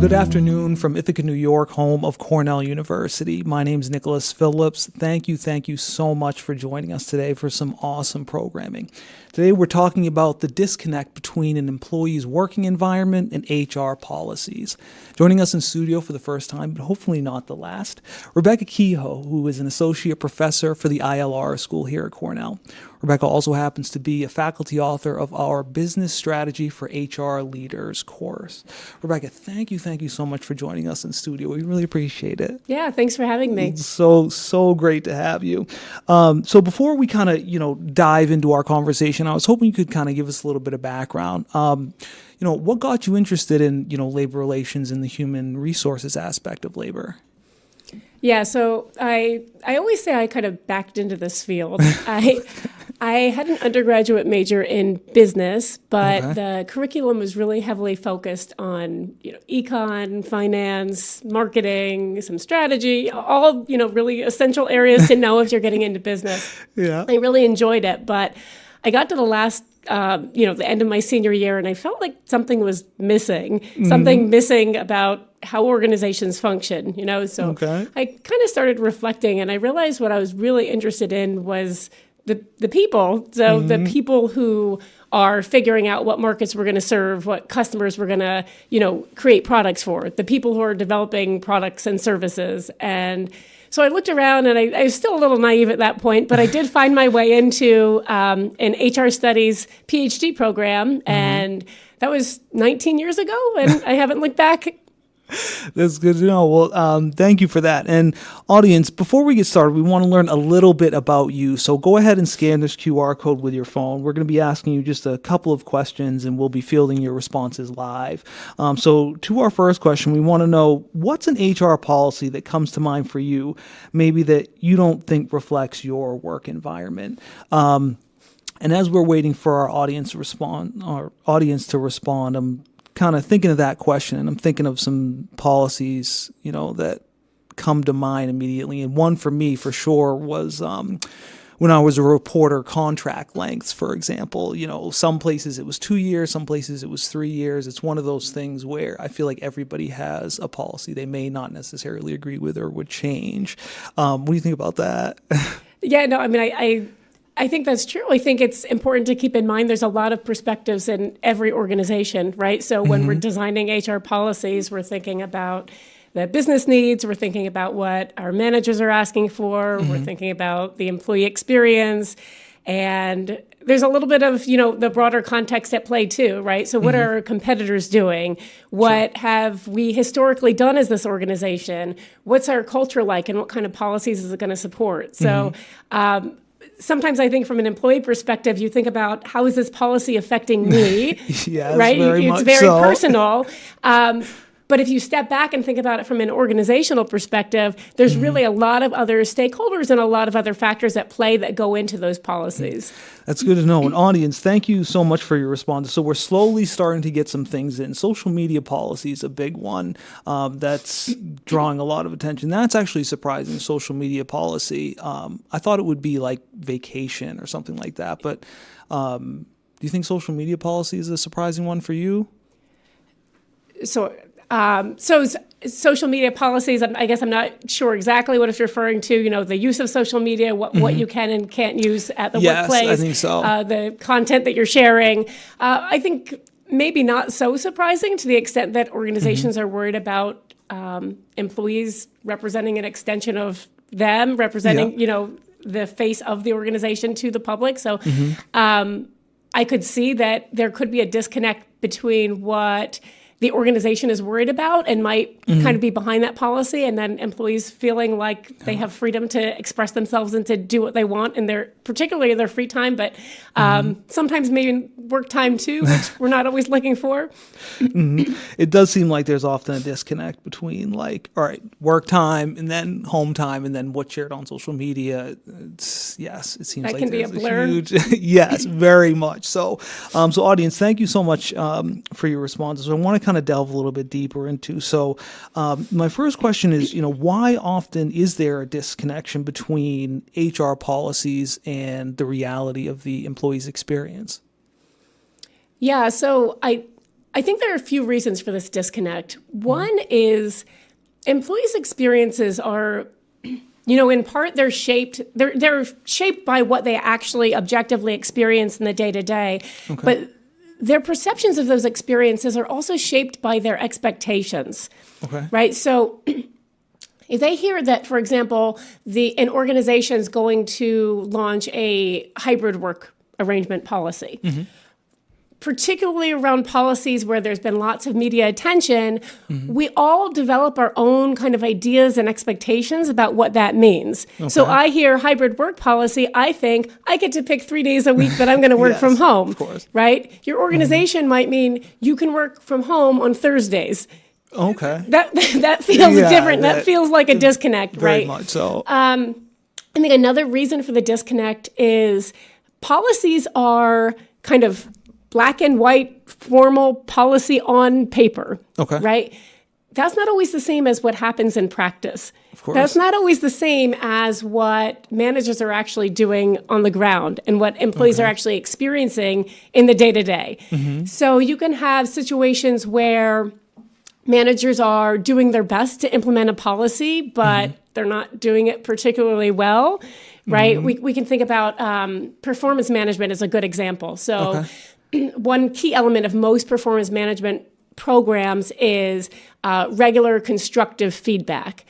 Good afternoon from Ithaca, New York, home of Cornell University. My name is Nicholas Phillips. Thank you so much for joining us today for some awesome programming. Today we're talking about the disconnect between an employee's working environment and HR policies. Joining us in studio for the first time, but hopefully not the last, Rebecca Kehoe, who is an associate professor for the ILR School here at Cornell. Rebecca also happens to be a faculty author of our Business Strategy for HR Leaders course. Rebecca, thank you so much for joining us in studio. We really appreciate it. Yeah, thanks for having me. So great to have you. So before we kind of, dive into our conversation, I was hoping you could kind of give us a little bit of background. What got you interested in, labor relations and the human resources aspect of labor? Yeah, so I always say I kind of backed into this field. I had an undergraduate major in business, but the curriculum was really heavily focused on, econ, finance, marketing, some strategy, all, really essential areas to know if you're getting into business. Yeah. I really enjoyed it, but I got to the last, the end of my senior year, and I felt like something was missing, something missing about how organizations function, So I kind of started reflecting, and I realized what I was really interested in was the people. So the people who are figuring out what markets we're going to serve, what customers we're going to, create products for, the people who are developing products and services. And so I looked around, and I was still a little naive at that point, but I did find my way into an HR studies PhD program, and that was 19 years ago, and I haven't looked back. That's good to know. Well, thank you for that. And audience, before we get started, we want to learn a little bit about you. So go ahead and scan this QR code with your phone. We're going to be asking you just a couple of questions, and we'll be fielding your responses live. So to our first question, we want to know, what's an HR policy that comes to mind for you, maybe that you don't think reflects your work environment? And as we're waiting for our audience to respond, I'm kind of thinking of that question, and I'm thinking of some policies, that come to mind immediately. And one for me, for sure, was when I was a reporter, contract lengths, for example. Some places it was 2 years, some places it was 3 years. It's one of those things where I feel like everybody has a policy they may not necessarily agree with or would change. What do you think about that? Yeah, no, I mean, I think that's true. I think it's important to keep in mind there's a lot of perspectives in every organization, right? So when we're designing HR policies, we're thinking about the business needs, we're thinking about what our managers are asking for, we're thinking about the employee experience, and there's a little bit of, the broader context at play too, right? So what are our competitors doing? What have we historically done as this organization? What's our culture like, and what kind of policies is it going to support? So, sometimes I think from an employee perspective, you think about, how is this policy affecting me? Yes, right? It's very so personal. But if you step back and think about it from an organizational perspective, there's really a lot of other stakeholders and a lot of other factors at play that go into those policies. That's good to know. And audience, thank you so much for your response. So we're slowly starting to get some things in. Social media policy is a big one that's drawing a lot of attention. That's actually surprising, social media policy. I thought it would be like vacation or something like that. But do you think social media policy is a surprising one for you? So social media policies, I guess I'm not sure exactly what it's referring to, the use of social media, what you can and can't use at the workplace. Yes, I think so. The content that you're sharing. I think maybe not so surprising to the extent that organizations are worried about employees representing an extension of them, representing, the face of the organization to the public. So I could see that there could be a disconnect between what the organization is worried about and might kind of be behind that policy, and then employees feeling like they have freedom to express themselves and to do what they want in particularly in their free time, but sometimes maybe work time too, which we're not always looking for. It does seem like there's often a disconnect between work time and then home time and then what's shared on social media. It seems that like can be a blur. Huge, yes, very much so. So audience, thank you so much for your responses. I want to kind of delve a little bit deeper into. So my first question is, why often is there a disconnection between HR policies and the reality of the employee's experience? Yeah, so I I think there are a few reasons for this disconnect. One is employees' experiences are, in part they're shaped by what they actually objectively experience in the day-to-day. Okay. But their perceptions of those experiences are also shaped by their expectations. Okay. Right? So if they hear that, for example, an organization is going to launch a hybrid work arrangement policy, particularly around policies where there's been lots of media attention, we all develop our own kind of ideas and expectations about what that means. Okay. So I hear hybrid work policy, I think I get to pick 3 days a week that I'm going to work yes, from home, of course. Right? Your organization might mean you can work from home on Thursdays. Okay. That feels different. That feels like a disconnect, very right? Very much so. I think another reason for the disconnect is policies are kind of black and white formal policy on paper, okay. Right? That's not always the same as what happens in practice. Of course. That's not always the same as what managers are actually doing on the ground and what employees are actually experiencing in the day-to-day. So you can have situations where managers are doing their best to implement a policy, but they're not doing it particularly well, right? We can think about performance management as a good example. So one key element of most performance management programs is regular constructive feedback.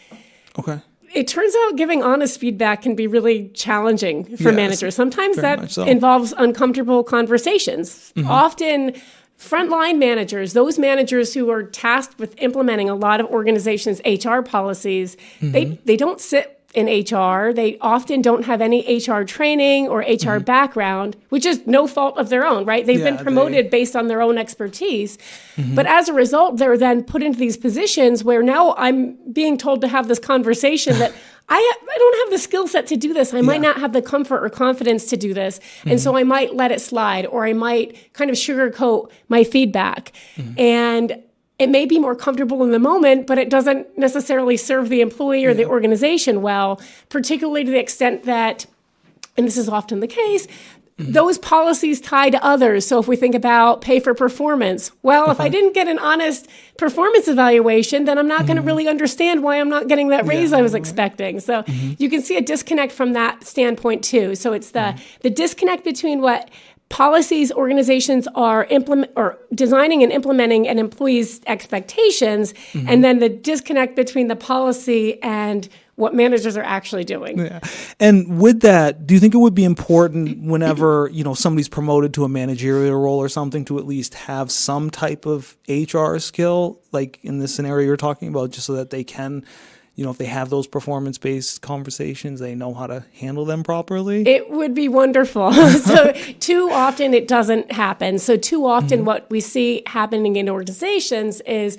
Okay. It turns out giving honest feedback can be really challenging for managers. Sometimes that involves uncomfortable conversations. Often frontline managers, those managers who are tasked with implementing a lot of organizations' HR policies, they don't sit in HR. They often don't have any HR training or HR background, which is no fault of their own, right? They've been promoted based on their own expertise. But as a result, they're then put into these positions where now I'm being told to have this conversation that I don't have the skill set to do this. I might not have the comfort or confidence to do this. And so I might let it slide, or I might kind of sugarcoat my feedback. And it may be more comfortable in the moment, but it doesn't necessarily serve the employee or the organization well, particularly to the extent that, and this is often the case, those policies tie to others. So if we think about pay for performance, well, if I didn't get an honest performance evaluation, then I'm not going to really understand why I'm not getting that raise I was expecting. So you can see a disconnect from that standpoint too. So it's the disconnect between what policies organizations are designing and implementing an employee's expectations, and then the disconnect between the policy and what managers are actually doing. Yeah. And with that, do you think it would be important whenever, somebody's promoted to a managerial role or something to at least have some type of HR skill, like in this scenario you're talking about, just so that they can, if they have those performance-based conversations, they know how to handle them properly? It would be wonderful. So too often it doesn't happen. So too often what we see happening in organizations is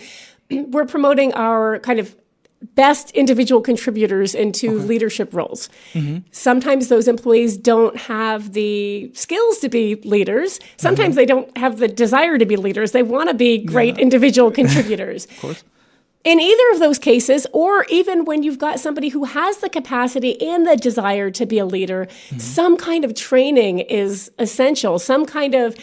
we're promoting our kind of best individual contributors into leadership roles. Sometimes those employees don't have the skills to be leaders. Sometimes they don't have the desire to be leaders. They want to be great individual contributors. Of course. In either of those cases, or even when you've got somebody who has the capacity and the desire to be a leader, some kind of training is essential, some kind of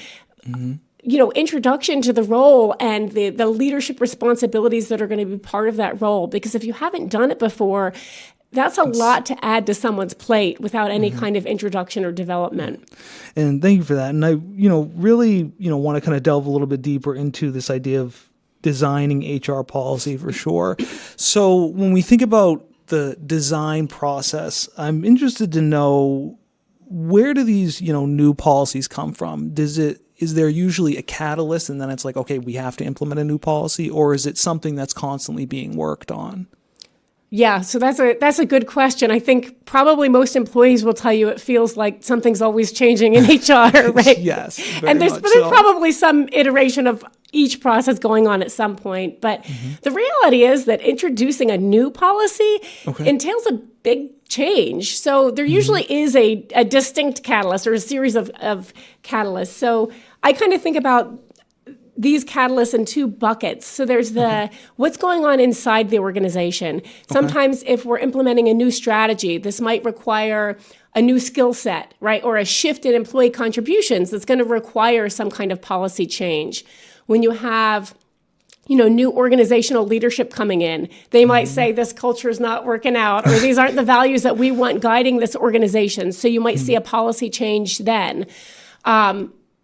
introduction to the role and the leadership responsibilities that are going to be part of that role. Because if you haven't done it before, that's a lot to add to someone's plate without any kind of introduction or development. And thank you for that. And I, really, want to kind of delve a little bit deeper into this idea of designing HR policy for sure. So when we think about the design process, I'm interested to know, where do these, new policies come from? Is there usually a catalyst and then it's like, okay, we have to implement a new policy, or is it something that's constantly being worked on? Yeah, so that's a good question. I think probably most employees will tell you it feels like something's always changing in HR, right? Yes, and there's probably some iteration of each process going on at some point. But the reality is that introducing a new policy entails a big change. So there usually is a distinct catalyst or a series of catalysts. So I kind of think about these catalysts in two buckets. So there's the what's going on inside the organization. Sometimes if we're implementing a new strategy, this might require a new skill set, right? Or a shift in employee contributions that's going to require some kind of policy change. When you have new organizational leadership coming in, they might say this culture is not working out, or these aren't the values that we want guiding this organization. So you might see a policy change then.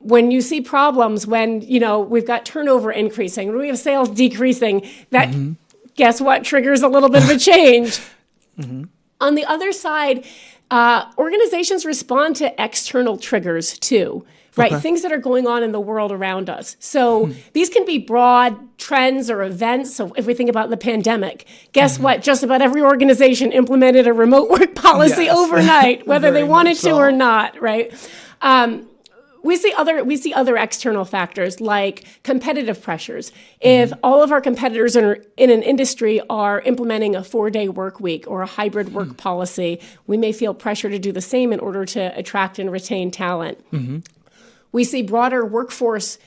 When you see problems, when, we've got turnover increasing, when we have sales decreasing, that, guess what, triggers a little bit of a change. On the other side, organizations respond to external triggers too. Right, things that are going on in the world around us. So these can be broad trends or events. So if we think about the pandemic, guess what? Just about every organization implemented a remote work policy overnight, whether they wanted to or not. Right. We see other external factors like competitive pressures. If all of our competitors in an industry are implementing a 4-day work week or a hybrid work policy, we may feel pressure to do the same in order to attract and retain talent. We see broader workforce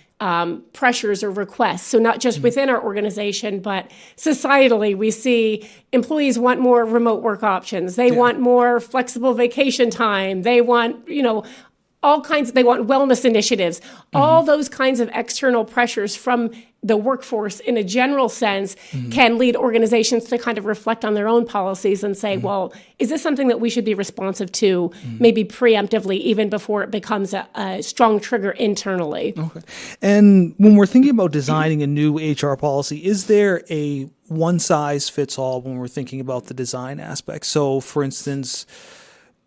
pressures or requests. So not just within our organization, but societally, we see employees want more remote work options. They want more flexible vacation time. They want, they want wellness initiatives. All those kinds of external pressures from the workforce in a general sense can lead organizations to kind of reflect on their own policies and say, well, is this something that we should be responsive to maybe preemptively even before it becomes a strong trigger internally? Okay. And when we're thinking about designing a new HR policy, is there a one-size-fits-all when we're thinking about the design aspect? So, for instance,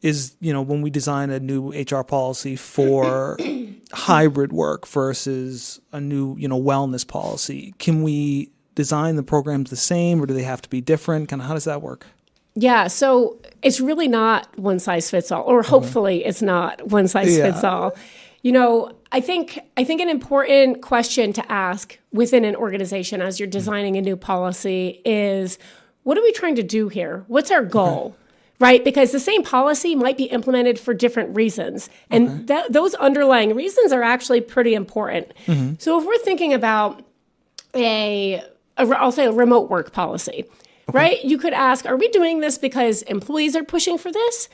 when we design a new HR policy for hybrid work versus a new, wellness policy, can we design the programs the same or do they have to be different? Kind of how does that work? Yeah, so it's really not one size fits all, or hopefully it's not one size fits all. I think an important question to ask within an organization as you're designing a new policy is, what are we trying to do here? What's our goal? Right? Because the same policy might be implemented for different reasons. And those underlying reasons are actually pretty important. So if we're thinking about I'll say a remote work policy, right? You could ask, are we doing this because employees are pushing for this?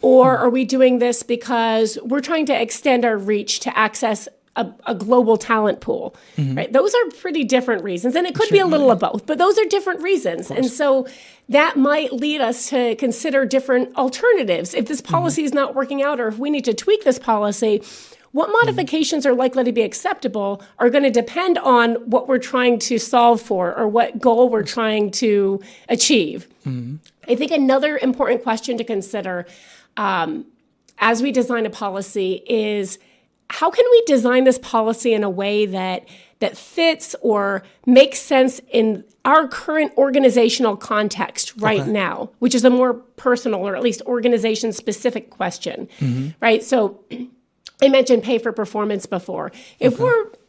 Or are we doing this because we're trying to extend our reach to access a global talent pool, right? Those are pretty different reasons. And it could be a little of both, but those are different reasons. And so that might lead us to consider different alternatives. If this policy is not working out, or if we need to tweak this policy, what modifications are likely to be acceptable are going to depend on what we're trying to solve for or what goal we're trying to achieve. I think another important question to consider as we design a policy is, how can we design this policy in a way that fits or makes sense in our current organizational context right now, which is a more personal or at least organization-specific question, right? So I mentioned pay for performance before.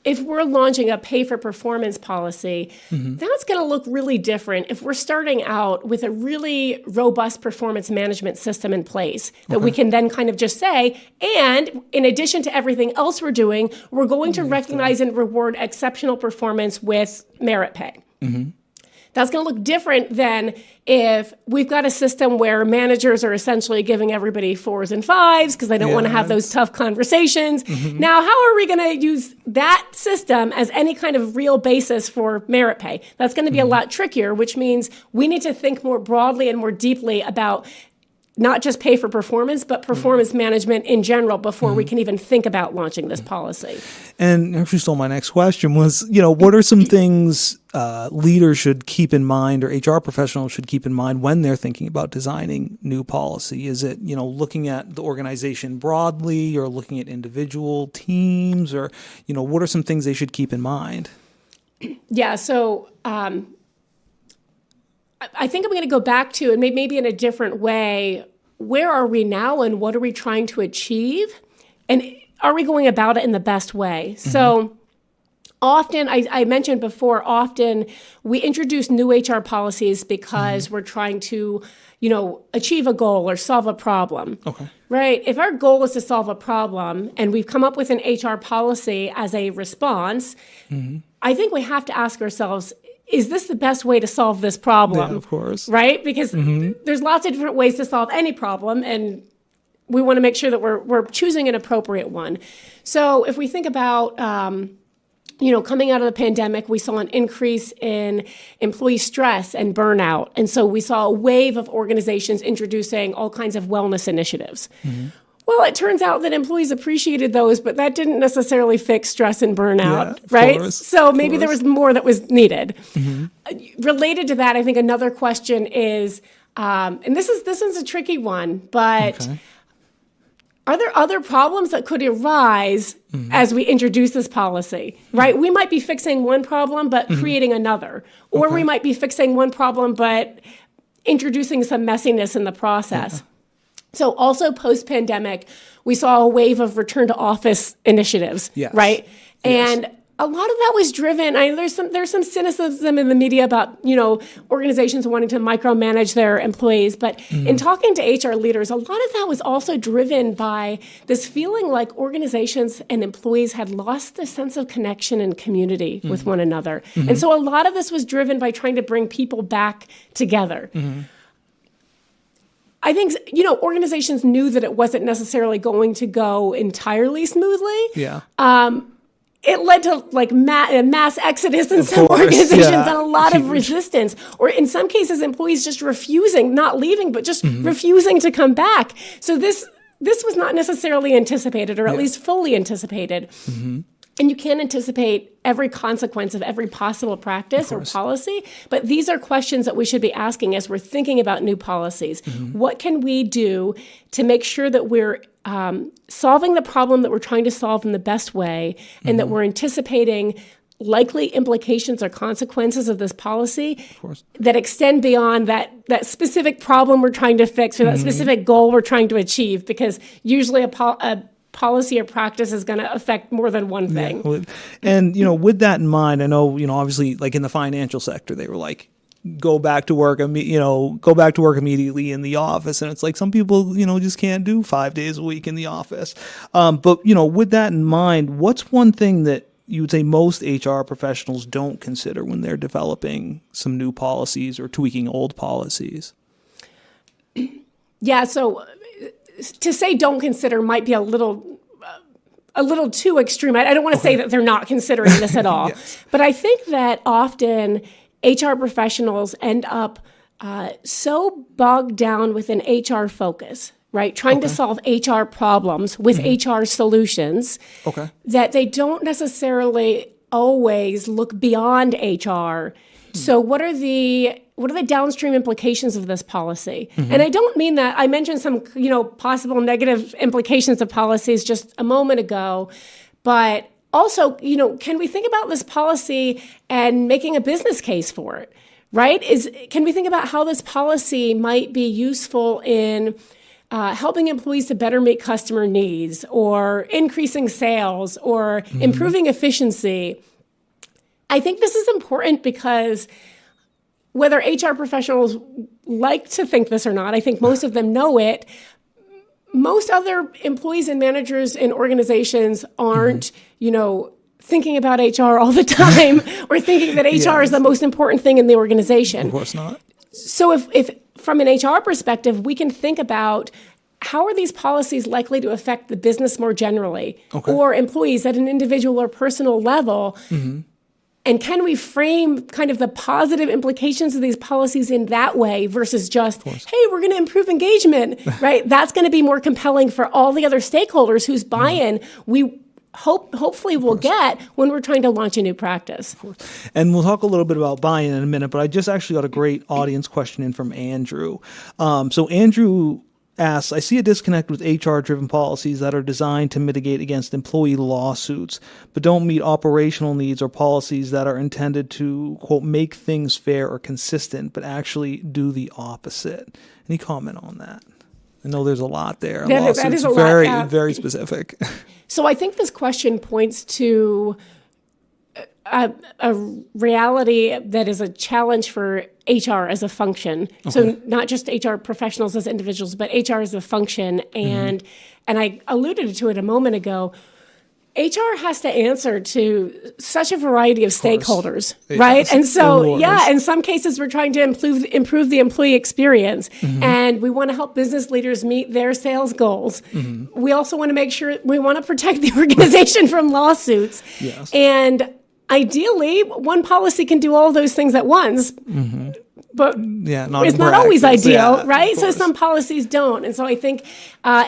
If we're launching a pay for performance policy, that's going to look really different if we're starting out with a really robust performance management system in place that we can then kind of just say, and in addition to everything else we're doing, we're going to recognize and reward exceptional performance with merit pay. That's going to look different than if we've got a system where managers are essentially giving everybody 4s and 5s because they don't want to have those tough conversations. Now, how are we going to use that system as any kind of real basis for merit pay? That's going to be a lot trickier, which means we need to think more broadly and more deeply about not just pay for performance, but performance management in general before we can even think about launching this policy. And actually stole my next question was, what are some things leaders should keep in mind or HR professionals should keep in mind when they're thinking about designing new policy? Is it, looking at the organization broadly or looking at individual teams or, what are some things they should keep in mind? Yeah, so I think I'm going to go back to, and maybe in a different way, where are we now and what are we trying to achieve? And are we going about it in the best way? So Often, I mentioned before, often we introduce new HR policies because we're trying to, achieve a goal or solve a problem. Okay. Right? If our goal is to solve a problem and we've come up with an HR policy as a response, I think we have to ask ourselves, is this the best way to solve this problem? Yeah, of course. Right? Because there's lots of different ways to solve any problem, and we want to make sure that we're choosing an appropriate one. So if we think about coming out of the pandemic, we saw an increase in employee stress and burnout. And so we saw a wave of organizations introducing all kinds of wellness initiatives. Well, it turns out that employees appreciated those, but that didn't necessarily fix stress and burnout, right? Course, so maybe there was more that was needed. Related to that, I think another question is, and this is a tricky one, but are there other problems that could arise as we introduce this policy, right? We might be fixing one problem, but creating another. Or we might be fixing one problem, but introducing some messiness in the process. So also post-pandemic, we saw a wave of return to office initiatives, right? And a lot of that was driven, there's some cynicism in the media about, organizations wanting to micromanage their employees. But in talking to HR leaders, a lot of that was also driven by this feeling like organizations and employees had lost the sense of connection and community with one another. And so a lot of this was driven by trying to bring people back together. I think, organizations knew that it wasn't necessarily going to go entirely smoothly. It led to mass exodus in some organizations and a lot of resistance, or in some cases, employees just refusing, not leaving, but just refusing to come back. So this was not necessarily anticipated, or at least fully anticipated. And you can't anticipate every consequence of every possible practice or policy, but these are questions that we should be asking as we're thinking about new policies. What can we do to make sure that we're solving the problem that we're trying to solve in the best way, and that we're anticipating likely implications or consequences of this policy that extend beyond that specific problem we're trying to fix, or that specific goal we're trying to achieve, because usually a policy or practice is going to affect more than one thing. And, with that in mind, I know, obviously, like in the financial sector, they were like, go back to work immediately in the office. And it's like, some people, just can't do 5 days a week in the office. But, with that in mind, what's one thing that you would say most HR professionals don't consider when they're developing some new policies or tweaking old policies? Yeah, so to say don't consider might be a little too extreme. I don't want to say that they're not considering this at all. But I think that often HR professionals end up so bogged down with an HR focus, right? Trying to solve HR problems with HR solutions, that they don't necessarily always look beyond HR. So what are the downstream implications of this policy? And I don't mean that. I mentioned some, possible negative implications of policies just a moment ago, but also, can we think about this policy and making a business case for it, right? Can we think about how this policy might be useful in helping employees to better meet customer needs, or increasing sales, or improving efficiency? I think this is important because whether HR professionals like to think this or not, I think most of them know it. Most other employees and managers in organizations aren't, thinking about HR all the time, or thinking that HR is the most important thing in the organization. Of course not. So if from an HR perspective, we can think about, how are these policies likely to affect the business more generally, or employees at an individual or personal level? And can we frame kind of the positive implications of these policies in that way versus just, hey, we're going to improve engagement, right? That's going to be more compelling for all the other stakeholders whose buy-in we hopefully we'll get when we're trying to launch a new practice. And we'll talk a little bit about buy-in in a minute, but I just actually got a great audience question in from Andrew. So Andrew asks, I see a disconnect with HR-driven policies that are designed to mitigate against employee lawsuits, but don't meet operational needs, or policies that are intended to, quote, make things fair or consistent, but actually do the opposite. Any comment on that? I know there's a lot there. That is a very, lot. Very specific. So I think this question points to a reality that is a challenge for HR as a function. Okay. So not just HR professionals as individuals, but HR as a function. And I alluded to it a moment ago. HR has to answer to such a variety of stakeholders, right? And so, in some cases, we're trying to improve the employee experience, and we want to help business leaders meet their sales goals. We also want to make sure we want to protect the organization from lawsuits. Yes. And ideally, one policy can do all those things at once. But it's not always ideal, right? So some policies don't. And so I think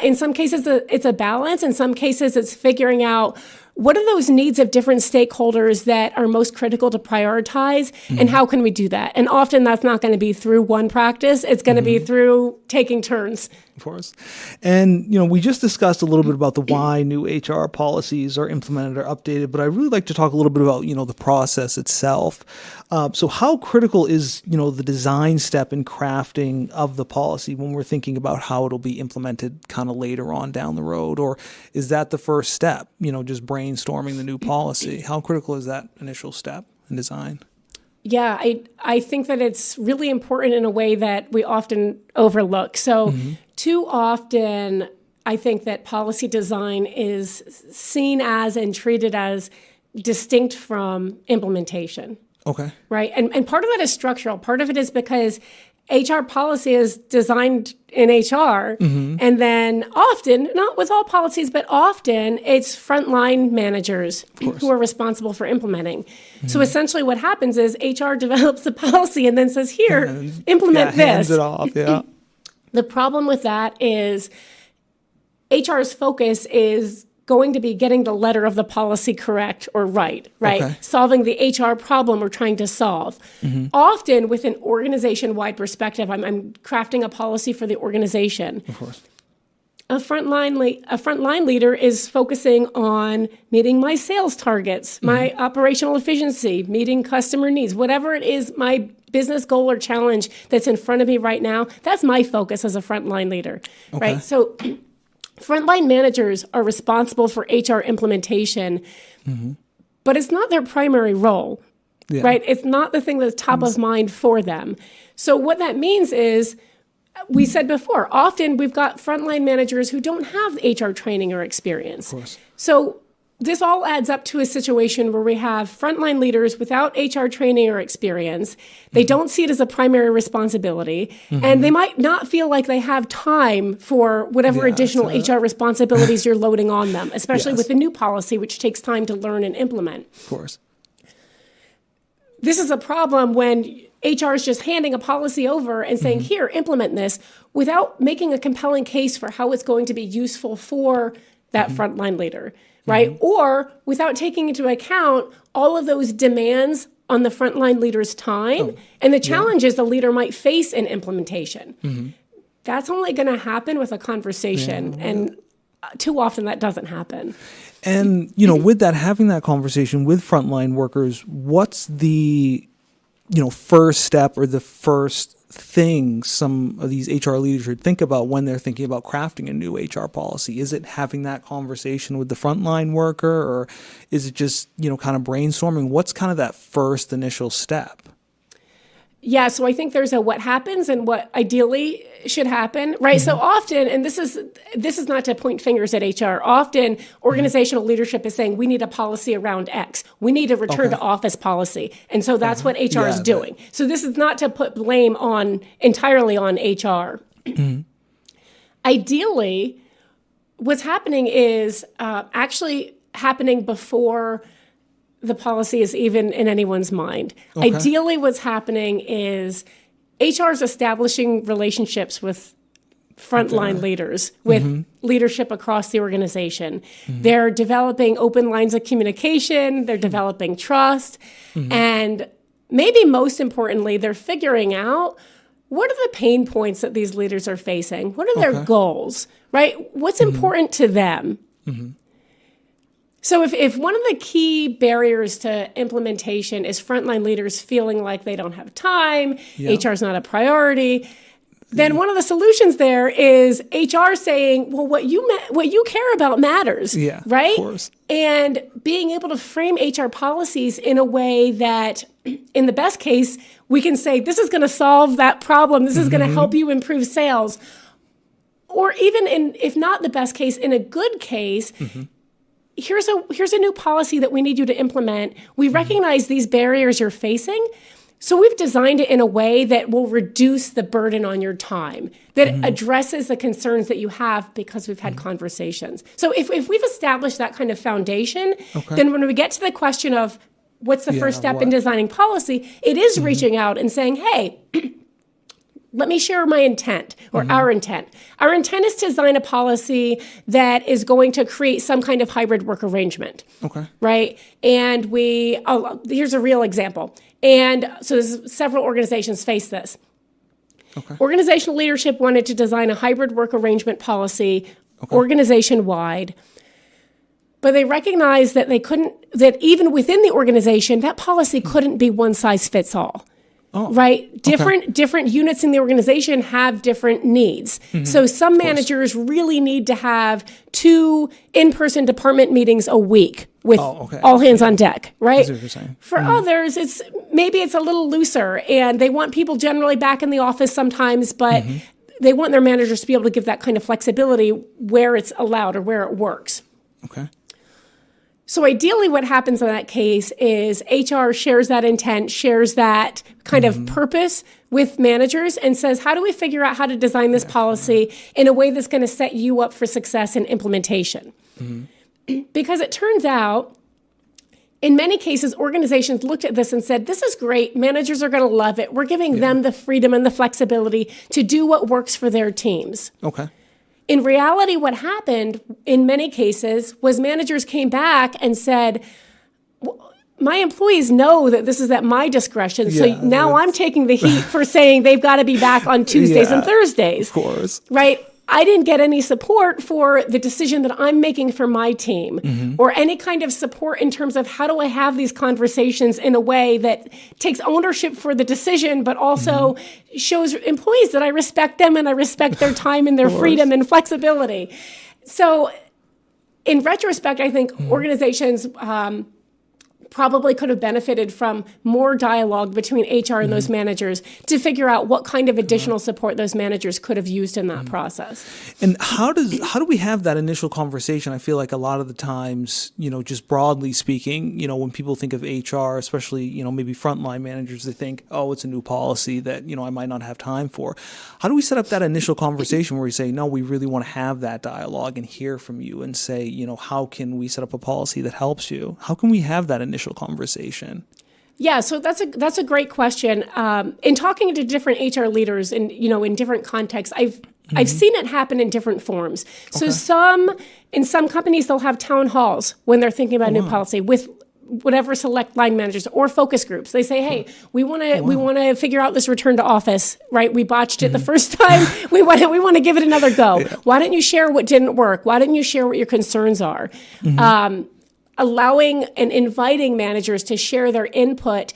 in some cases it's a balance. In some cases it's figuring out what are those needs of different stakeholders that are most critical to prioritize, and how can we do that? And often that's not going to be through one practice. It's going to be through taking turns. Of course. And, we just discussed a little bit about the why new HR policies are implemented or updated, but I'd really like to talk a little bit about, the process itself. So how critical is, the design step in crafting of the policy when we're thinking about how it'll be implemented kind of later on down the road? Or is that the first step, just brainstorming the new policy? How critical is that initial step in design? Yeah, I think that it's really important in a way that we often overlook. So too often, I think that policy design is seen as and treated as distinct from implementation. Okay. Right? And part of that is structural. Part of it is because HR policy is designed in HR, and then often, not with all policies, but often it's frontline managers who are responsible for implementing. So essentially what happens is HR develops the policy and then says, here, implement this. Hands it off, The problem with that is HR's focus is going to be getting the letter of the policy correct or right? Okay. Solving the HR problem we're trying to solve. Often with an organization-wide perspective, I'm crafting a policy for the organization. Of course. A frontline leader is focusing on meeting my sales targets, my operational efficiency, meeting customer needs, whatever it is, my business goal or challenge that's in front of me right now. That's my focus as a frontline leader, right? So frontline managers are responsible for HR implementation, but it's not their primary role, right? It's not the thing that's top of mind for them. So what that means is, we said before, often we've got frontline managers who don't have HR training or experience. Of course. So this all adds up to a situation where we have frontline leaders without HR training or experience. They don't see it as a primary responsibility, and they might not feel like they have time for whatever additional HR responsibilities you're loading on them, especially with a new policy, which takes time to learn and implement. Of course. This is a problem when HR is just handing a policy over and saying, here, implement this, without making a compelling case for how it's going to be useful for that frontline leader, right? Or without taking into account all of those demands on the frontline leader's time and the challenges the leader might face in implementation. That's only going to happen with a conversation, and too often that doesn't happen. And, with that, having that conversation with frontline workers, what's the first step or the first thing some of these HR leaders should think about when they're thinking about crafting a new HR policy? Is it having that conversation with the frontline worker, or is it just, kind of brainstorming? What's kind of that first initial step? Yeah, so I think there's a what happens and what ideally should happen, right? So often, and this is not to point fingers at HR, often organizational leadership is saying, we need a policy around X. We need a return to office policy. And so that's what HR is doing. So this is not to put blame entirely on HR. Ideally, what's happening is actually happening before the policy is even in anyone's mind. Ideally, what's happening is HR is establishing relationships with frontline leaders, with leadership across the organization. They're developing open lines of communication. They're developing trust. And maybe most importantly, they're figuring out, what are the pain points that these leaders are facing? What are their goals, right? What's important to them? So if one of the key barriers to implementation is frontline leaders feeling like they don't have time, HR is not a priority, then one of the solutions there is HR saying, well, what you care about matters, right? Of course. And being able to frame HR policies in a way that, in the best case, we can say, this is going to solve that problem. This is going to help you improve sales. Or even if not the best case, in a good case, here's a new policy that we need you to implement. We recognize these barriers you're facing. So we've designed it in a way that will reduce the burden on your time, that addresses the concerns that you have because we've had conversations. So if we've established that kind of foundation, then when we get to the question of what's the first step in designing policy, it is reaching out and saying, hey, let me share my intent or our intent. Our intent is to design a policy that is going to create some kind of hybrid work arrangement. Right? And here's a real example. And so several organizations face this. Organizational leadership wanted to design a hybrid work arrangement policy organization-wide, but they recognized that that even within the organization, that policy couldn't be one size fits all. Right? Different units in the organization have different needs. So some managers really need to have 2 in-person department meetings a week with all hands on deck, right? That's what you're saying. For others, maybe it's a little looser and they want people generally back in the office sometimes, but they want their managers to be able to give that kind of flexibility where it's allowed or where it works. So ideally what happens in that case is HR shares that intent, shares that kind of purpose with managers and says, how do we figure out how to design this policy in a way that's going to set you up for success in implementation? Because it turns out, in many cases, organizations looked at this and said, this is great. Managers are going to love it. We're giving them the freedom and the flexibility to do what works for their teams. In reality, what happened in many cases was managers came back and said, my employees know that this is at my discretion, so now I'm taking the heat for saying they've got to be back on Tuesdays and Thursdays. Of course. Right? I didn't get any support for the decision that I'm making for my team or any kind of support in terms of how do I have these conversations in a way that takes ownership for the decision, but also shows employees that I respect them and I respect their time and their freedom and flexibility. So in retrospect, I think organizations probably could have benefited from more dialogue between HR and those managers to figure out what kind of additional support those managers could have used in that process. And how do we have that initial conversation? I feel like a lot of the times, just broadly speaking, when people think of HR, especially, maybe frontline managers, they think, oh, it's a new policy that, I might not have time for. How do we set up that initial conversation where we say, no, we really want to have that dialogue and hear from you and say, how can we set up a policy that helps you? How can we have that initial conversation? Yeah, so that's a great question. In talking to different HR leaders in different contexts, I've seen it happen in different forms. So in some companies they'll have town halls when they're thinking about a new policy with whatever select line managers or focus groups. They say, hey, we want to figure out this return to office, right? We botched it the first time. We want to give it another go. Why don't you share what didn't work? Why don't you share what your concerns are? Allowing and inviting managers to share their input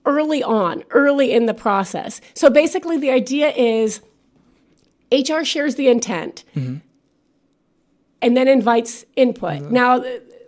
early in the process. So basically the idea is HR shares the intent and then invites input. Now,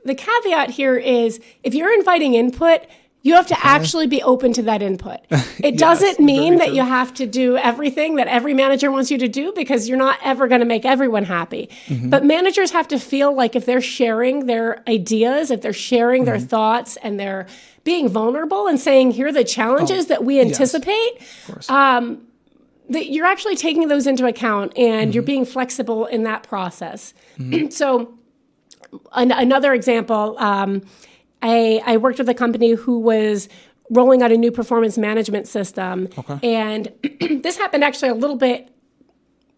the caveat here is if you're inviting input, you have to actually be open to that input. It doesn't mean that you have to do everything that every manager wants you to do because you're not ever going to make everyone happy. But managers have to feel like if they're sharing their ideas, if they're sharing their thoughts and they're being vulnerable and saying, here are the challenges that we anticipate, that you're actually taking those into account and you're being flexible in that process. So another example, I worked with a company who was rolling out a new performance management system. And this happened actually a little bit,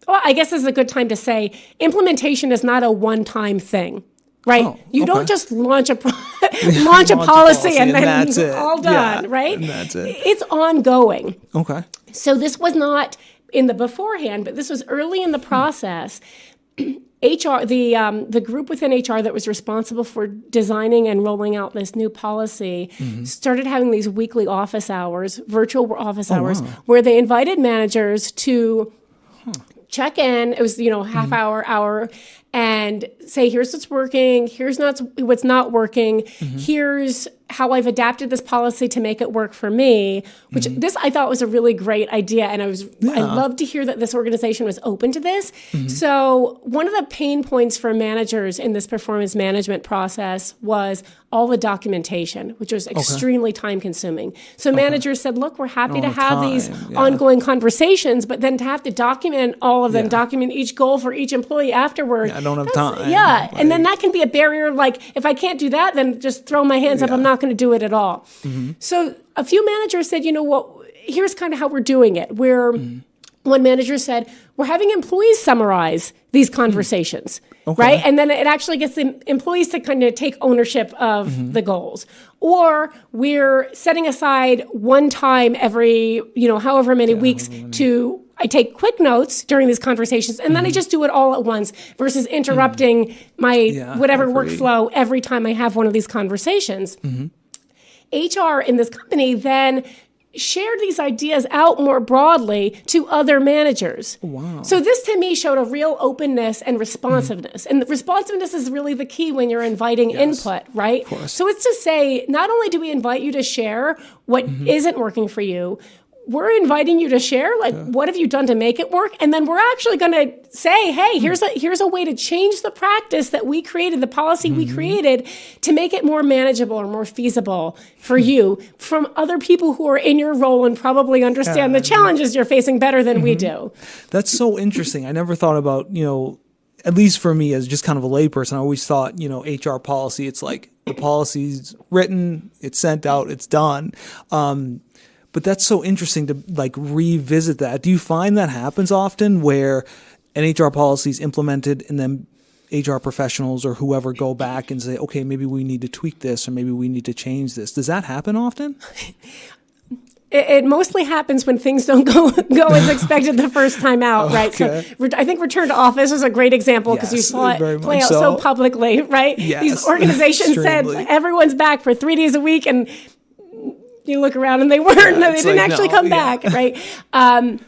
well, I guess this is a good time to say, implementation is not a one-time thing, right? You don't just launch a policy and then that's it. All done, right? And that's it. It's ongoing. So this was not in the beforehand, but this was early in the process. HR, the group within HR that was responsible for designing and rolling out this new policy started having these weekly office hours, virtual office hours, where they invited managers to check in. It was, half hour, and say, here's what's working. Here's what's not working. Here's how I've adapted this policy to make it work for me, which this I thought was a really great idea. And I love to hear that this organization was open to this. So one of the pain points for managers in this performance management process was all the documentation, which was extremely time consuming. So managers said, look, we're happy to have these ongoing conversations, but then to have to document all of them, document each goal for each employee afterward. I don't have time. And then that can be a barrier. Like, if I can't do that, then just throw my hands up. I'm not going to do it at all. So a few managers said, you know what, here's kind of how we're doing it. One manager said, we're having employees summarize these conversations, right? And then it actually gets the employees to kind of take ownership of the goals. Or we're setting aside one time every, however many weeks I take quick notes during these conversations, and then I just do it all at once versus interrupting my workflow every time I have one of these conversations. HR in this company then shared these ideas out more broadly to other managers. Wow. So this to me showed a real openness and responsiveness. And the responsiveness is really the key when you're inviting input, right? So it's to say, not only do we invite you to share what isn't working for you, we're inviting you to share, what have you done to make it work? And then we're actually going to say, hey, here's a way to change the practice that we created, the policy we created, to make it more manageable or more feasible for you from other people who are in your role and probably understand the challenges you're facing better than we do. That's so interesting. I never thought about, at least for me as just kind of a layperson, I always thought, HR policy, it's like the policy's written, it's sent out, it's done. But that's so interesting to revisit that. Do you find that happens often where an HR policy is implemented and then HR professionals or whoever go back and say, okay, maybe we need to tweak this or maybe we need to change this? Does that happen often? It mostly happens when things don't go as expected the first time out, right? So I think Return to Office is a great example because you saw it play out so publicly, right? Yes, these organizations said everyone's back for 3 days a week, and you look around and they weren't. They didn't actually come back, right? And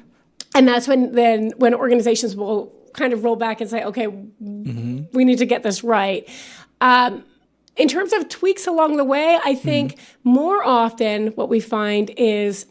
that's when organizations will kind of roll back and say, okay, we need to get this right. In terms of tweaks along the way, I think more often what we find is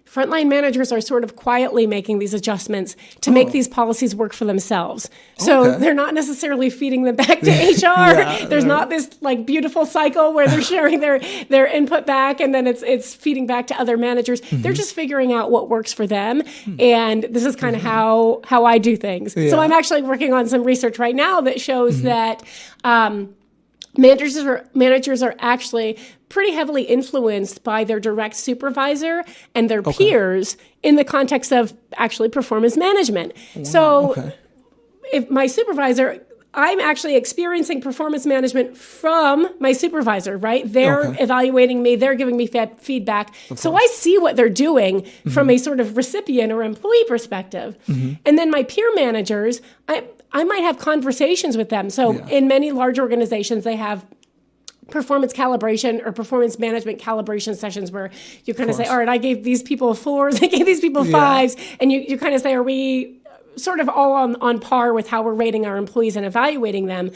frontline managers are sort of quietly making these adjustments to make these policies work for themselves. So they're not necessarily feeding them back to HR. There's not this beautiful cycle where they're sharing their input back and then it's feeding back to other managers. They're just figuring out what works for them. And this is kind of how I do things. So I'm actually working on some research right now that shows that managers are actually pretty heavily influenced by their direct supervisor and their peers in the context of actually performance management. So if my supervisor, I'm actually experiencing performance management from my supervisor, right? They're evaluating me, they're giving me feedback. So I see what they're doing from a sort of recipient or employee perspective. And then my peer managers, I might have conversations with them. So in many large organizations, they have performance calibration or performance management calibration sessions where you kind of say, all right, I gave these people 4s, I gave these people 5s. And you kind of say, are we sort of all on par with how we're rating our employees and evaluating them?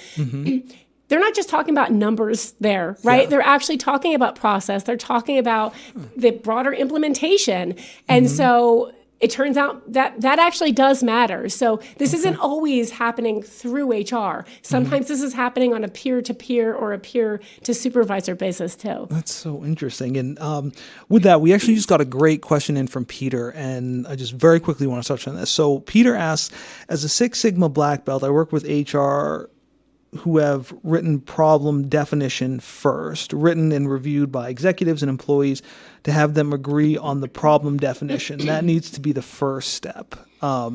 They're not just talking about numbers there, right? They're actually talking about process. They're talking about the broader implementation. And so it turns out that actually does matter. So this isn't always happening through HR. Sometimes this is happening on a peer-to-peer or a peer-to-supervisor basis too. That's so interesting. And with that, we actually just got a great question in from Peter, and I just very quickly want to touch on this. So Peter asks, as a Six Sigma black belt, I work with HR who have written problem definition first, written and reviewed by executives and employees to have them agree on the problem definition. That needs to be the first step. Or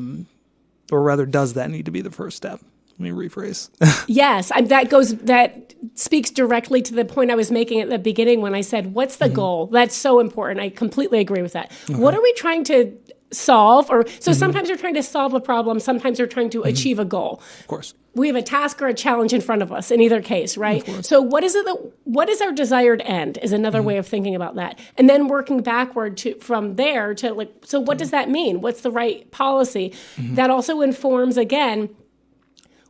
rather, does that need to be the first step? Let me rephrase. Yes, that speaks directly to the point I was making at the beginning when I said, what's the goal? That's so important. I completely agree with that. What are we trying to solve, or so sometimes you're trying to solve a problem, sometimes you're trying to achieve a goal. Of course. We have a task or a challenge in front of us in either case, right? So what is our desired end is another way of thinking about that. And then working backward from there to like, so what does that mean? What's the right policy? That also informs, again,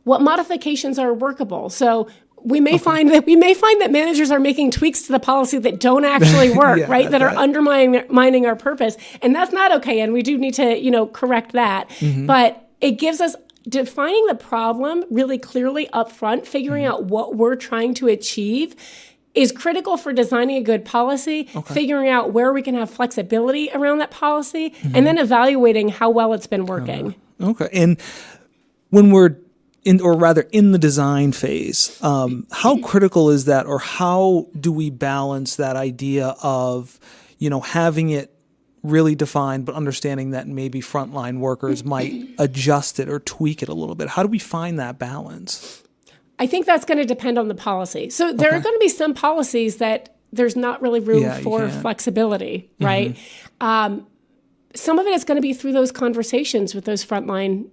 what modifications are workable. So we may find that managers are making tweaks to the policy that don't actually work, right? That are undermining our purpose. And that's not okay. And we do need to, correct that. But it gives us defining the problem really clearly up front, figuring out what we're trying to achieve is critical for designing a good policy, figuring out where we can have flexibility around that policy, and then evaluating how well it's been working. Okay. And when we're in the design phase, how critical is that, or how do we balance that idea of, having it really defined, but understanding that maybe frontline workers might adjust it or tweak it a little bit? How do we find that balance? I think that's going to depend on the policy. So there are going to be some policies that there's not really room for flexibility, right? Some of it is going to be through those conversations with those frontline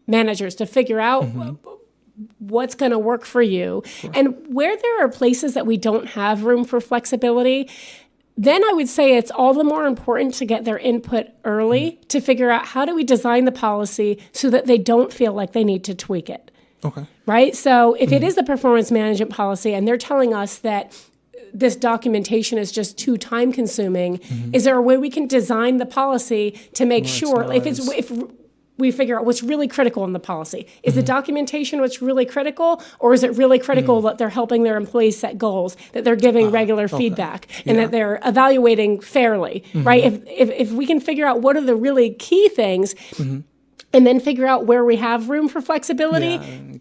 managers to figure out what's going to work for you. And where there are places that we don't have room for flexibility, then I would say it's all the more important to get their input early to figure out how do we design the policy so that they don't feel like they need to tweak it. Okay. Right? So if it is the performance management policy and they're telling us that this documentation is just too time consuming, is there a way we can design the policy to make sure if we figure out what's really critical in the policy? Is the documentation what's really critical, or is it really critical that they're helping their employees set goals, that they're giving regular feedback, and that they're evaluating fairly, right? If we can figure out what are the really key things, and then figure out where we have room for flexibility,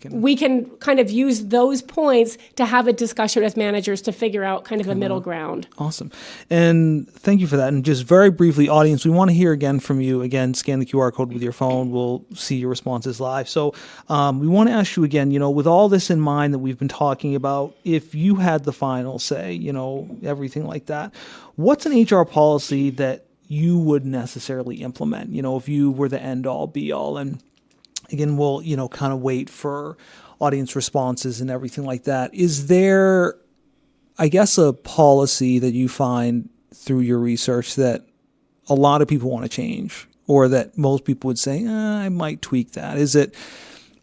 we can kind of use those points to have a discussion with managers to figure out kind of a middle ground. Awesome. And thank you for that. And just very briefly, audience, we want to hear again from you. Again, scan the QR code with your phone. We'll see your responses live. So we want to ask you again, with all this in mind that we've been talking about, if you had the final say, everything like that, what's an HR policy that you would necessarily implement, if you were the end all be all? And again, we'll, kind of wait for audience responses and everything like that. Is there, I guess, a policy that you find through your research that a lot of people want to change, or that most people would say, I might tweak that? Is it,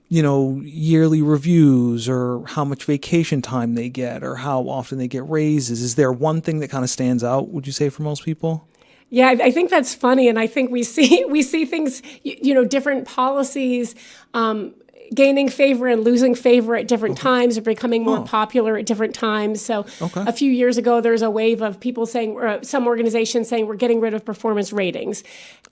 yearly reviews, or how much vacation time they get, or how often they get raises? Is there one thing that kind of stands out, would you say, for most people? Yeah, I think that's funny, and I think we see things, different policies gaining favor and losing favor at different times, or becoming more popular at different times. So a few years ago, there was a wave of people saying, some organizations saying, we're getting rid of performance ratings.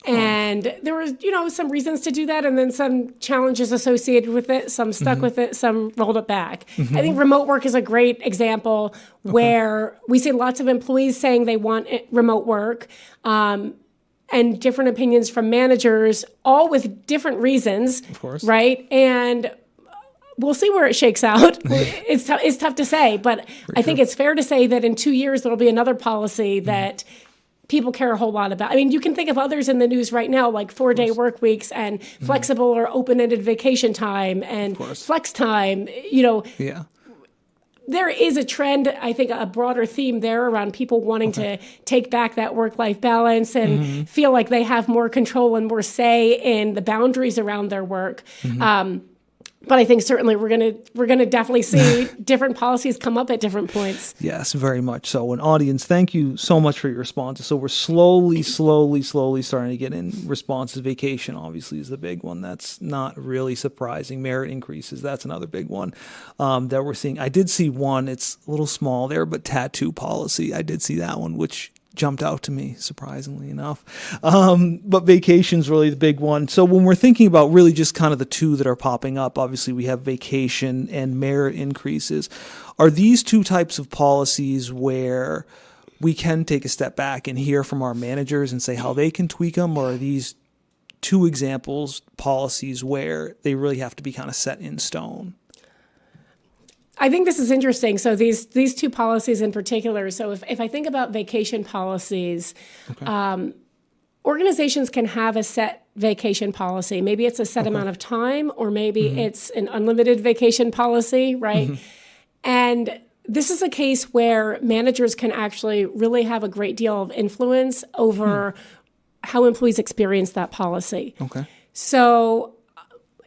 And there was, some reasons to do that, and then some challenges associated with it. Some stuck with it, some rolled it back. I think remote work is a great example where we see lots of employees saying they want remote work, and different opinions from managers, all with different reasons, of course, right? And we'll see where it shakes out. It's tough to say, but I think it's fair to say that in 2 years, there'll be another policy that people care a whole lot about. I mean, you can think of others in the news right now, like 4-day work weeks and flexible or open-ended vacation time and flex time, There is a trend, I think, a broader theme there around people wanting to take back that work-life balance and feel like they have more control and more say in the boundaries around their work. But I think certainly we're gonna definitely see different policies come up at different points. Yes, very much so. And audience, thank you so much for your responses. So we're slowly starting to get in responses. Vacation obviously is the big one. That's not really surprising. Merit increases, that's another big one that we're seeing. I did see one, it's a little small there, but tattoo policy. I did see that one, which jumped out to me, surprisingly enough. But vacation's really the big one. So when we're thinking about really just kind of the two that are popping up, obviously we have vacation and merit increases. Are these two types of policies where we can take a step back and hear from our managers and say how they can tweak them? Or are these two examples, policies where they really have to be kind of set in stone? I think this is interesting. So these two policies in particular. So if I think about vacation policies, organizations can have a set vacation policy. Maybe it's a set amount of time, or maybe it's an unlimited vacation policy, right? And this is a case where managers can actually really have a great deal of influence over how employees experience that policy. Okay. So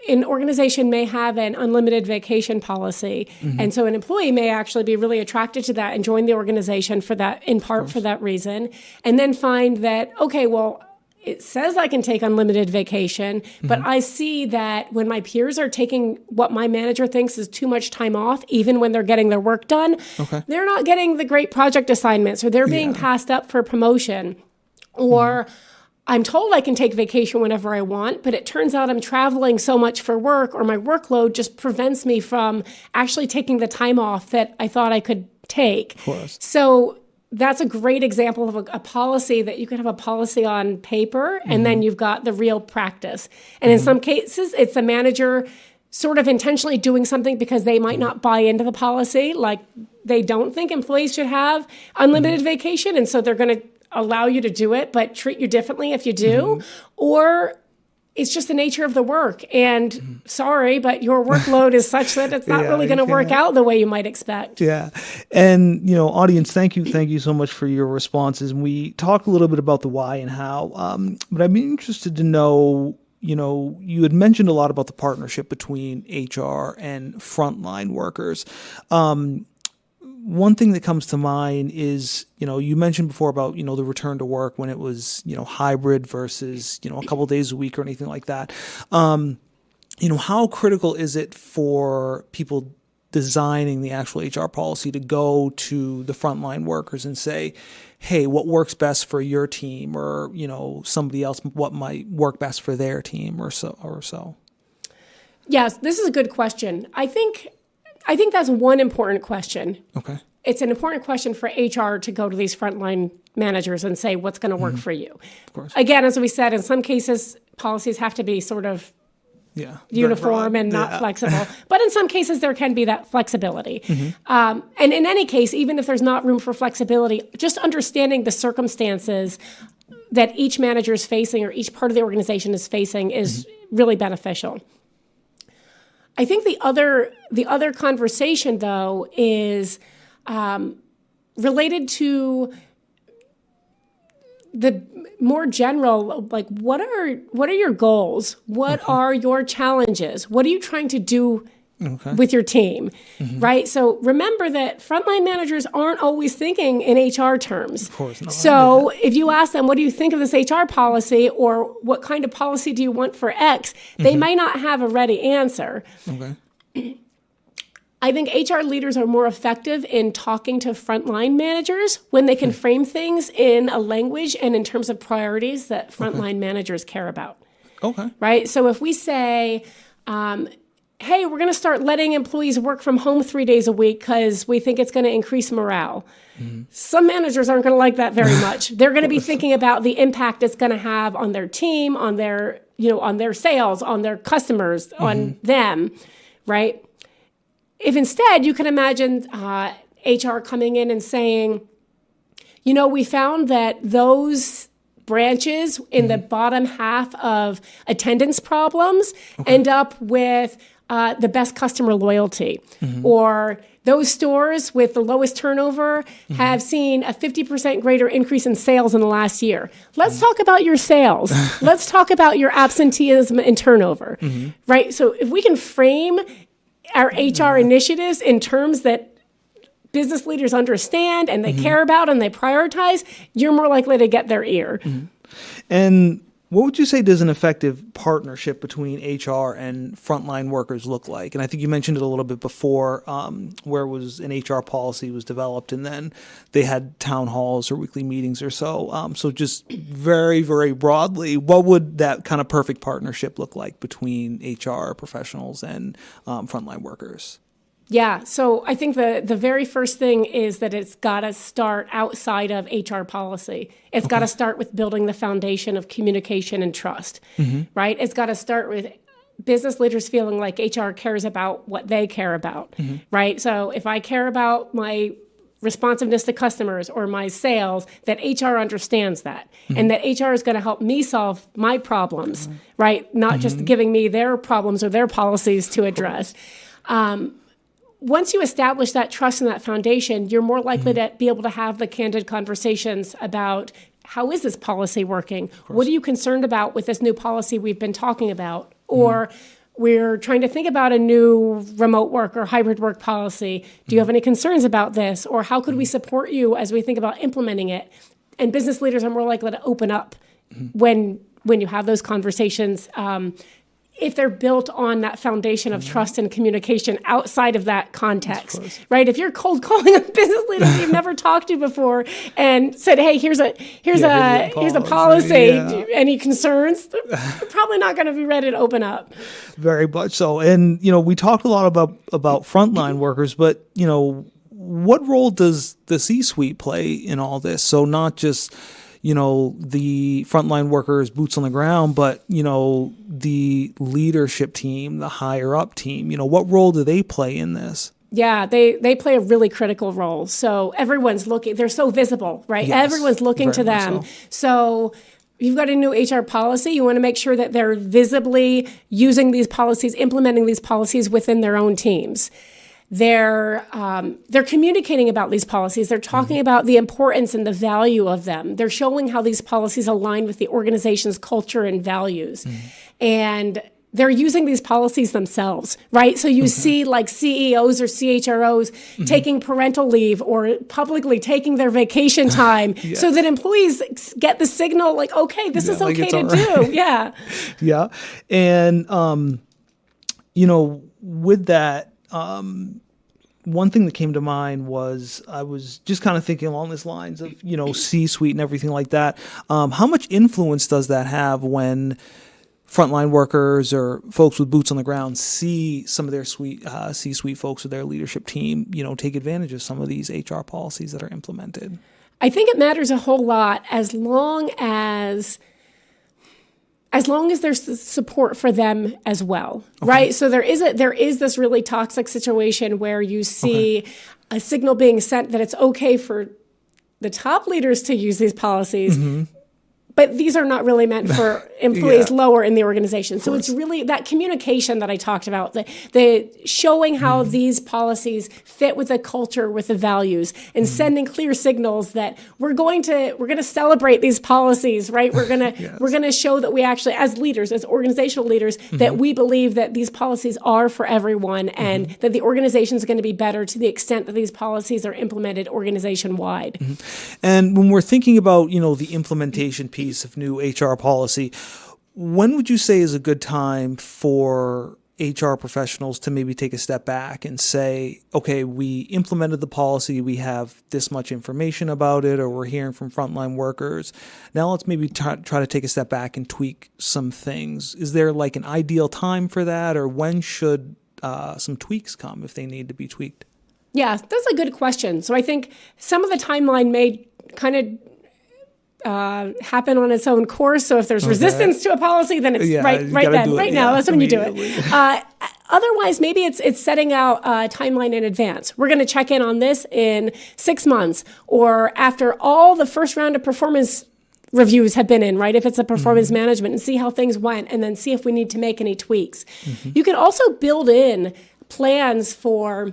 an organization may have an unlimited vacation policy, and so an employee may actually be really attracted to that and join the organization for that, in part for that reason, and then find that, okay, well, it says I can take unlimited vacation, but I see that when my peers are taking what my manager thinks is too much time off, even when they're getting their work done, they're not getting the great project assignments, or they're being passed up for promotion, or I'm told I can take vacation whenever I want, but it turns out I'm traveling so much for work, or my workload just prevents me from actually taking the time off that I thought I could take. Of course. So that's a great example of a policy that you could have a policy on paper, and then you've got the real practice. And in some cases, it's the manager sort of intentionally doing something because they might not buy into the policy. Like, they don't think employees should have unlimited vacation, and so they're going to allow you to do it, but treat you differently if you do. Or it's just the nature of the work. And sorry, but your workload is such that it's not really going to work out the way you might expect. Yeah. And, audience, thank you so much for your responses. And we talked a little bit about the why and how, but I'm interested to know, you had mentioned a lot about the partnership between HR and frontline workers. One thing that comes to mind is, you mentioned before about, the return to work when it was, hybrid versus, a couple of days a week or anything like that. How critical is it for people designing the actual HR policy to go to the frontline workers and say, hey, what works best for your team, or, somebody else, what might work best for their team or so? Yes, this is a good question. I think that's one important question. Okay. It's an important question for HR to go to these frontline managers and say, what's going to work for you? Of course. Again, as we said, in some cases, policies have to be sort of uniform and not flexible. But in some cases, there can be that flexibility. And in any case, even if there's not room for flexibility, just understanding the circumstances that each manager is facing, or each part of the organization is facing, is really beneficial. I think the other conversation, though, is related to the more general, like, what are your goals? What are your challenges? What are you trying to do with your team, right? So remember that frontline managers aren't always thinking in HR terms. Of course not. So if you ask them, what do you think of this HR policy, or what kind of policy do you want for X, they might not have a ready answer. Okay. I think HR leaders are more effective in talking to frontline managers when they can frame things in a language and in terms of priorities that frontline managers care about. Okay. Right? So if we say, hey, we're going to start letting employees work from home 3 days a week because we think it's going to increase morale. Some managers aren't going to like that very much. They're going to be thinking about the impact it's going to have on their team, on their, on their sales, on their customers, on them, right? If instead you can imagine HR coming in and saying, we found that those branches in the bottom half of attendance problems end up with the best customer loyalty, or those stores with the lowest turnover have seen a 50% greater increase in sales in the last year. Let's talk about your sales. Let's talk about your absenteeism and turnover, right? So if we can frame our HR initiatives in terms that business leaders understand and they care about and they prioritize, you're more likely to get their ear. And what would you say does an effective partnership between HR and frontline workers look like? And I think you mentioned it a little bit before, where it was an HR policy was developed and then they had town halls or weekly meetings or so. So just very, very broadly, what would that kind of perfect partnership look like between HR professionals and frontline workers? Yeah, so I think the very first thing is that it's got to start outside of HR policy. It's got to start with building the foundation of communication and trust, right? It's got to start with business leaders feeling like HR cares about what they care about, right? So if I care about my responsiveness to customers or my sales, that HR understands that and that HR is going to help me solve my problems, right? Not just giving me their problems or their policies to address. Once you establish that trust and that foundation, you're more likely to be able to have the candid conversations about how is this policy working? What are you concerned about with this new policy we've been talking about? Or we're trying to think about a new remote work or hybrid work policy. Do you have any concerns about this? Or how could we support you as we think about implementing it? And business leaders are more likely to open up when you have those conversations, if they're built on that foundation of trust and communication outside of that context, right? If you're cold calling a business leader you've never talked to before and said, "Hey, here's a policy. Any concerns?" They're probably not going to be ready to open up. Very much so. And we talked a lot about frontline workers, but what role does the C-suite play in all this? So not just the frontline workers, boots on the ground, but, the leadership team, the higher up team, what role do they play in this? Yeah, they play a really critical role. So everyone's looking, they're so visible, right? Yes, everyone's looking to them. So you've got a new HR policy. You want to make sure that they're visibly using these policies, implementing these policies within their own teams. They're communicating about these policies. They're talking about the importance and the value of them. They're showing how these policies align with the organization's culture and values. And they're using these policies themselves, right? So you see like CEOs or CHROs taking parental leave or publicly taking their vacation time so that employees get the signal like, okay, this is okay to do. Yeah. Yeah. And, with that, one thing that came to mind was I was just kind of thinking along these lines of, C-suite and everything like that. How much influence does that have when frontline workers or folks with boots on the ground see some of their C-suite folks or their leadership team, take advantage of some of these HR policies that are implemented? I think it matters a whole lot as long as there's support for them as well, right? So there is this really toxic situation where you see a signal being sent that it's okay for the top leaders to use these policies, but these are not really meant for employees lower in the organization. So it's really that communication that I talked about, the showing how these policies fit with the culture, with the values, and sending clear signals that we're going to celebrate these policies, right? We're gonna show that we actually, as leaders, as organizational leaders, that we believe that these policies are for everyone, and that the organization is going to be better to the extent that these policies are implemented organization wide. And when we're thinking about the implementation piece of new HR policy, when would you say is a good time for HR professionals to maybe take a step back and say, okay, we implemented the policy, we have this much information about it, or we're hearing from frontline workers. Now let's maybe try to take a step back and tweak some things. Is there like an ideal time for that, or when should some tweaks come if they need to be tweaked? Yeah, that's a good question. So I think some of the timeline may kind of happen on its own course. So if there's resistance to a policy, then it's right now. That's when you do it. Otherwise, maybe it's setting out a timeline in advance. We're going to check in on this in 6 months, or after all the first round of performance reviews have been in, right? If it's a performance management, and see how things went, and then see if we need to make any tweaks. You can also build in plans for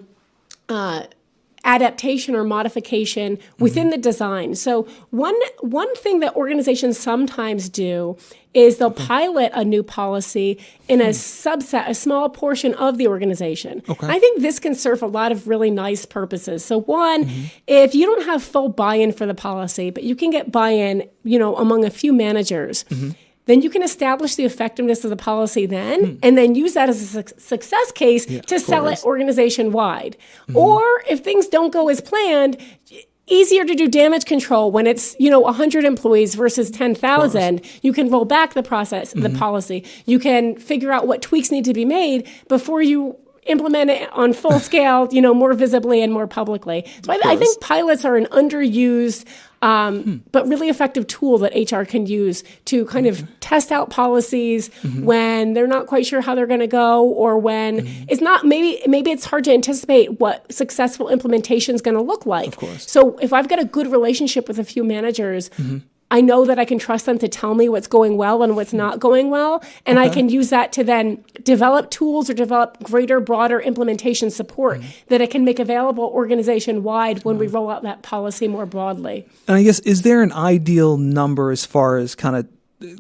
adaptation or modification within the design. So one thing that organizations sometimes do is they'll pilot a new policy in a subset, a small portion of the organization. I think this can serve a lot of really nice purposes. So one, if you don't have full buy-in for the policy, but you can get buy-in, among a few managers, then you can establish the effectiveness of the policy then, and then use that as a success case to sell it organization-wide. Or if things don't go as planned, easier to do damage control when it's, 100 employees versus 10,000. You can roll back the process, the policy. You can figure out what tweaks need to be made before you implement it on full scale, more visibly and more publicly. So I think pilots are an underused but really effective tool that HR can use to kind of test out policies when they're not quite sure how they're going to go, or when it's not, maybe it's hard to anticipate what successful implementation is going to look like. Of course. So if I've got a good relationship with a few managers, I know that I can trust them to tell me what's going well and what's not going well. And I can use that to then develop tools or develop greater, broader implementation support that I can make available organization-wide when we roll out that policy more broadly. And I guess, is there an ideal number as far as kind of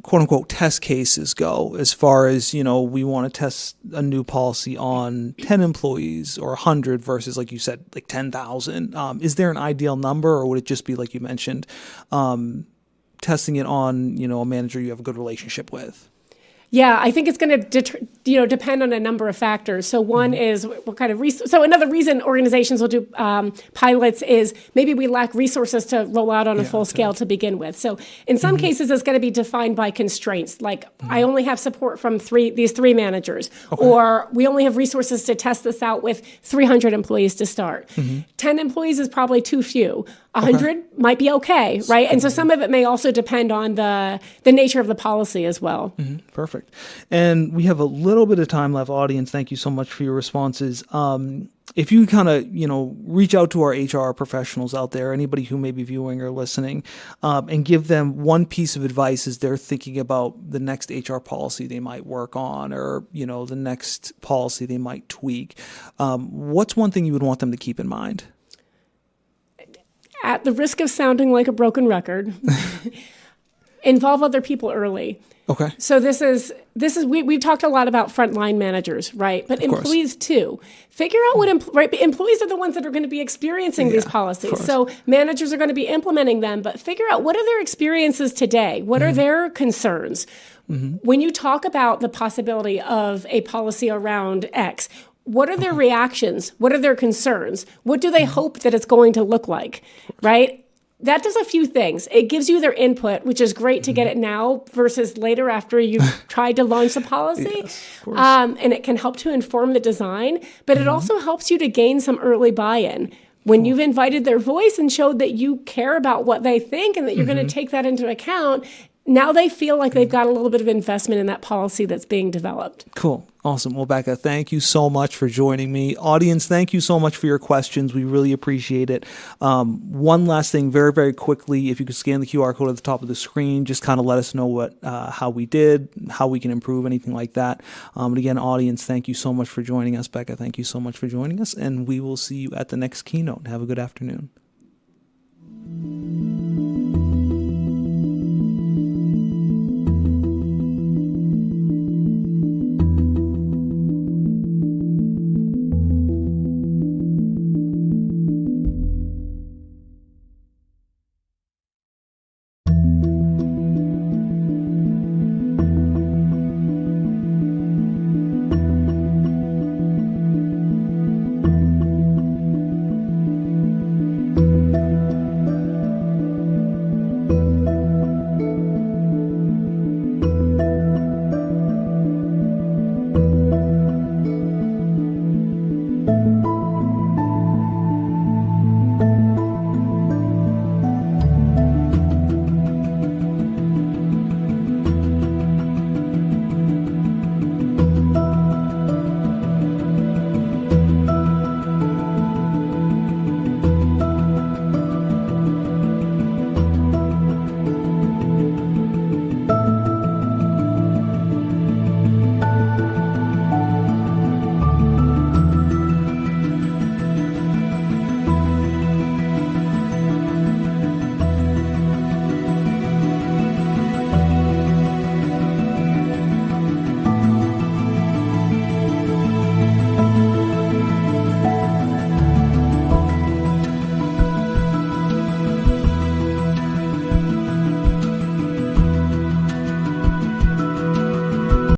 quote unquote test cases go, as far as, we want to test a new policy on 10 employees or 100 versus, like you said, like 10,000? Is there an ideal number, or would it just be, like you mentioned, testing it on, a manager you have a good relationship with? Yeah, I think it's going to depend on a number of factors. So one is what kind of so another reason organizations will do pilots is maybe we lack resources to roll out on a full scale to begin with. So in some cases, it's going to be defined by constraints, like I only have support from these three managers, or we only have resources to test this out with 300 employees to start. 10 employees is probably too few. 100 might be okay, right? And so some of it may also depend on the nature of the policy as well. Perfect. And we have a little bit of time left. Audience, thank you so much for your responses. If you kind of, reach out to our HR professionals out there, anybody who may be viewing or listening, and give them one piece of advice as they're thinking about the next HR policy they might work on, or, the next policy they might tweak, what's one thing you would want them to keep in mind? At the risk of sounding like a broken record, involve other people early. Okay. So this is we've talked a lot about frontline managers, right? But employees too. Figure out what employees are the ones that are going to be experiencing these policies. So managers are going to be implementing them, but figure out what are their experiences today? What are their concerns? When you talk about the possibility of a policy around X, what are their reactions? What are their concerns? What do they hope that it's going to look like, right? That does a few things. It gives you their input, which is great to get it now versus later after you've tried to launch the policy. And it can help to inform the design, but it also helps you to gain some early buy-in. When you've invited their voice and showed that you care about what they think and that you're going to take that into account, now they feel like they've got a little bit of investment in that policy that's being developed. Cool. Awesome. Well, Becca, thank you so much for joining me. Audience, thank you so much for your questions. We really appreciate it. One last thing, very, very quickly, if you could scan the QR code at the top of the screen, just kind of let us know how we did, how we can improve, anything like that. And again, audience, thank you so much for joining us. Becca, thank you so much for joining us. And we will see you at the next keynote. Have a good afternoon.